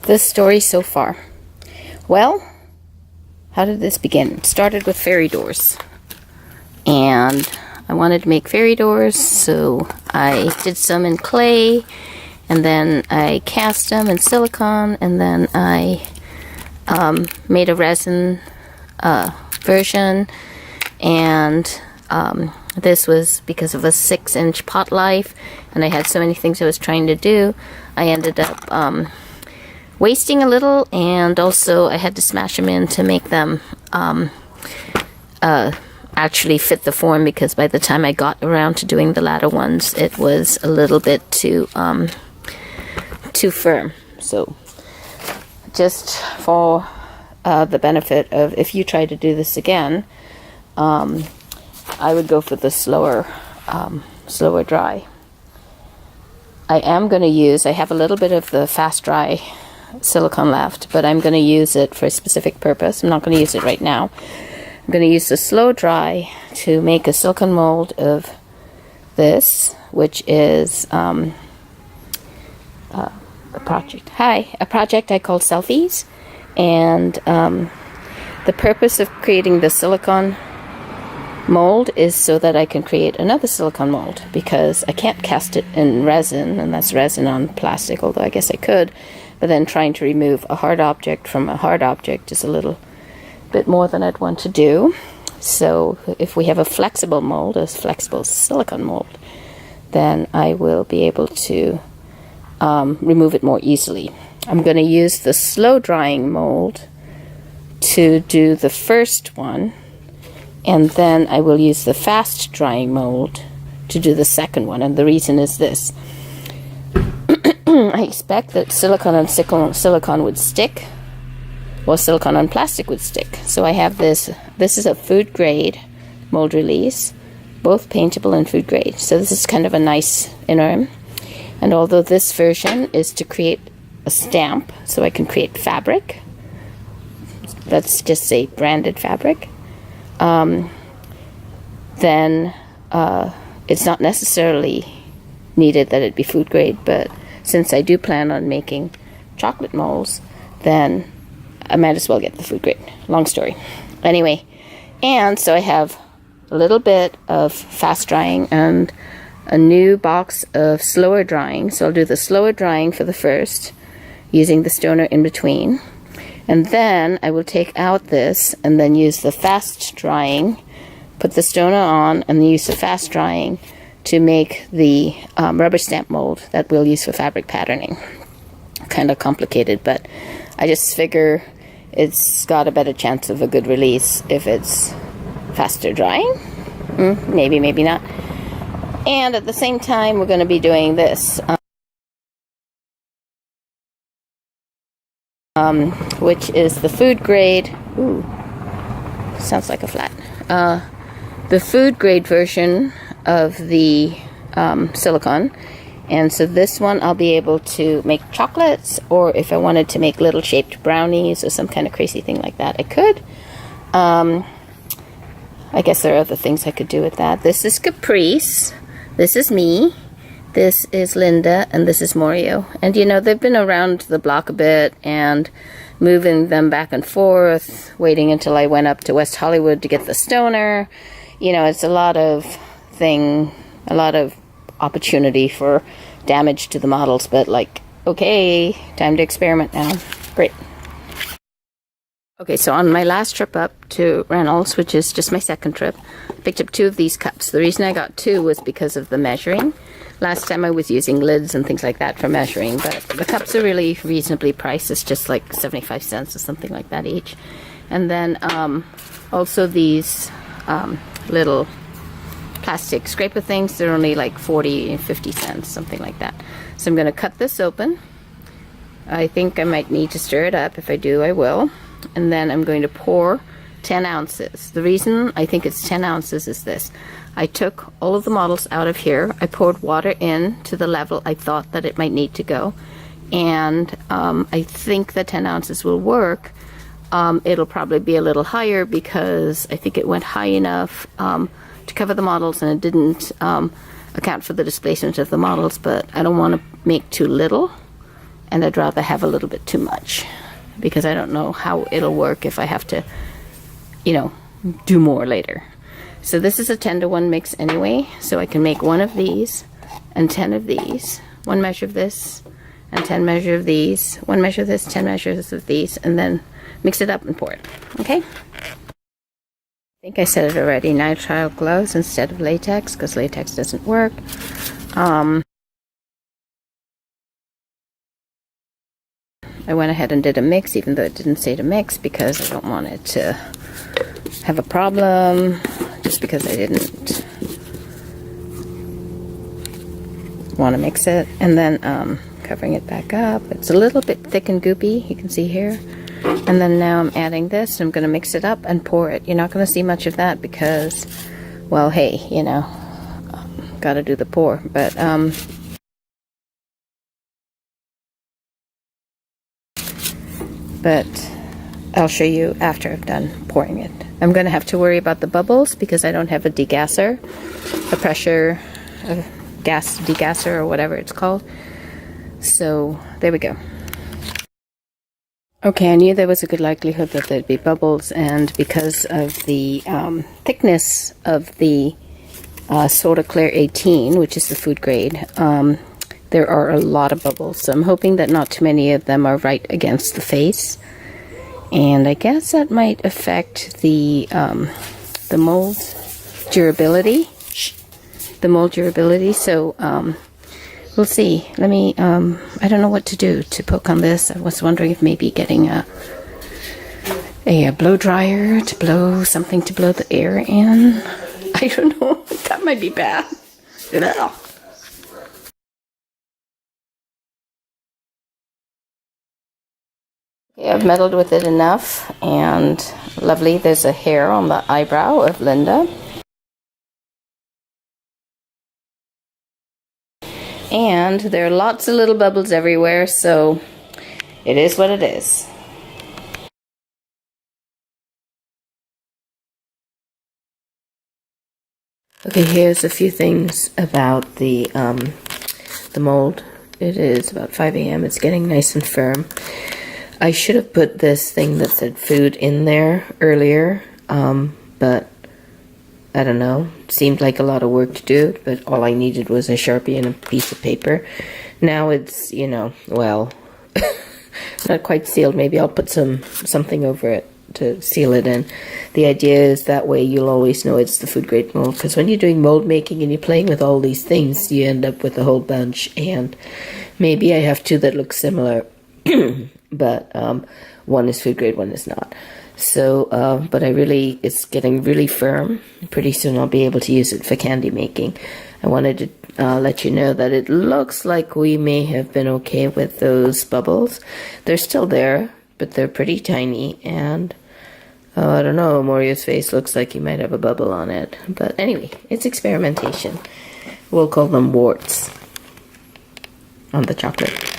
this story so far. Well, how did this begin? It started with fairy doors. And I wanted to make fairy doors, so I did some in clay, and then I cast them in silicone, and then I made a resin version, and this was because of a 6-inch pot life, and I had so many things I was trying to do. I ended up wasting a little, and also I had to smash them in to make them actually fit the form, because by the time I got around to doing the latter ones, it was a little bit too firm. So just for the benefit of, if you try to do this again, I would go for the slower dry. I am going to use, I have a little bit of the fast dry silicone left, but I'm going to use it for a specific purpose. I'm not going to use it right now. I'm going to use the slow dry to make a silicone mold of this, which is a project I called Selfies. And the purpose of creating the silicone mold is so that I can create another silicone mold, because I can't cast it in resin, and that's resin on plastic, although I guess I could, but then trying to remove a hard object from a hard object is a little bit more than I'd want to do. So if we have a flexible mold, a flexible silicone mold, then I will be able to remove it more easily. I'm going to use the slow drying mold to do the first one, and then I will use the fast drying mold to do the second one. And the reason is this. I expect that silicone on silicone would stick, or silicone on plastic would stick. So I have this is a food grade mold release, both paintable and food grade. So this is kind of a nice interim. And although this version is to create a stamp, so I can create fabric, let's just say branded fabric, then it's not necessarily needed that it be food grade, but since I do plan on making chocolate molds, then I might as well get the food grade. Long story. Anyway, and so I have a little bit of fast drying and a new box of slower drying. So I'll do the slower drying for the first, using the stoner in between. And then I will take out this and then use the fast drying, put the stoner on, and then use the fast drying to make the rubber stamp mold that we'll use for fabric patterning. Kind of complicated, but I just figure it's got a better chance of a good release if it's faster drying. Maybe, maybe not. And at the same time, we're going to be doing this, which is the food grade. Ooh, sounds like a flat. The food grade version of the silicone. And so this one I'll be able to make chocolates, or if I wanted to make little shaped brownies or some kind of crazy thing like that, I could. I guess there are other things I could do with that. This is Caprice. This is me. This is Linda, and this is Morio. And you know, they've been around the block a bit and moving them back and forth, waiting until I went up to West Hollywood to get the stoner. You know, it's a lot of opportunity for damage to the models, but like, okay, time to experiment now. Great. Okay, so on my last trip up to Reynolds, which is just my second trip, I picked up 2 of these cups. The reason I got 2 was because of the measuring. Last time I was using lids and things like that for measuring, but the cups are really reasonably priced. It's just like 75 cents or something like that each. And then also these little plastic scraper things, they're only like 40 and 50 cents, something like that. So I'm going to cut this open. I think I might need to stir it up. If I do, I will. And then I'm going to pour 10 ounces. The reason I think it's 10 ounces is this. I took all of the models out of here. I poured water in to the level I thought that it might need to go. And I think the 10 ounces will work. It'll probably be a little higher because I think it went high enough to cover the models, and it didn't account for the displacement of the models, but I don't want to make too little. and I'd rather have a little bit too much because I don't know how it'll work if I have to, you know, do more later. So this is a 10-to-1 mix anyway, so I can make 1 of these and 10 of these, 1 measure of this and 10 measure of these, 1 measure of this, 10 measures of these, and then mix it up and pour it. Okay? I think I said it already, nitrile gloves instead of latex because latex doesn't work. I went ahead and did a mix, even though it didn't say to mix, because I don't want it to have a problem, just because I didn't want to mix it. And then covering it back up. It's a little bit thick and goopy, you can see here. And then now I'm adding this. I'm going to mix it up and pour it. You're not going to see much of that because, well, hey, you know, got to do the pour. But I'll show you after I've done pouring it. I'm going to have to worry about the bubbles because I don't have a degasser, a gas degasser or whatever it's called. So there we go. Okay, I knew there was a good likelihood that there'd be bubbles, and because of the thickness of the Soda Clear 18, which is the food grade, there are a lot of bubbles, so I'm hoping that not too many of them are right against the face. And I guess that might affect the mold durability. So we'll see. Let me, I don't know what to do to poke on this. I was wondering if maybe getting a blow dryer to blow something to blow the air in. I don't know. That might be bad. Okay, I've meddled with it enough, and lovely, there's a hair on the eyebrow of Linda. And there are lots of little bubbles everywhere, so it is what it is. Okay, here's a few things about the mold. It is about 5 a.m. It's getting nice and firm. I should have put this thing that said food in there earlier, but I don't know. It seemed like a lot of work to do, but all I needed was a Sharpie and a piece of paper. Now it's, you know, well, not quite sealed. Maybe I'll put something over it to seal it in. The idea is that way you'll always know it's the food grade mold, because when you're doing mold making and you're playing with all these things, you end up with a whole bunch, and maybe I have 2 that look similar. But one is food grade, one is not. So, but it's getting really firm. Pretty soon I'll be able to use it for candy making. I wanted to let you know that it looks like we may have been okay with those bubbles. They're still there, but they're pretty tiny, and I don't know, Morio's face looks like he might have a bubble on it. But anyway, it's experimentation. We'll call them warts on the chocolate.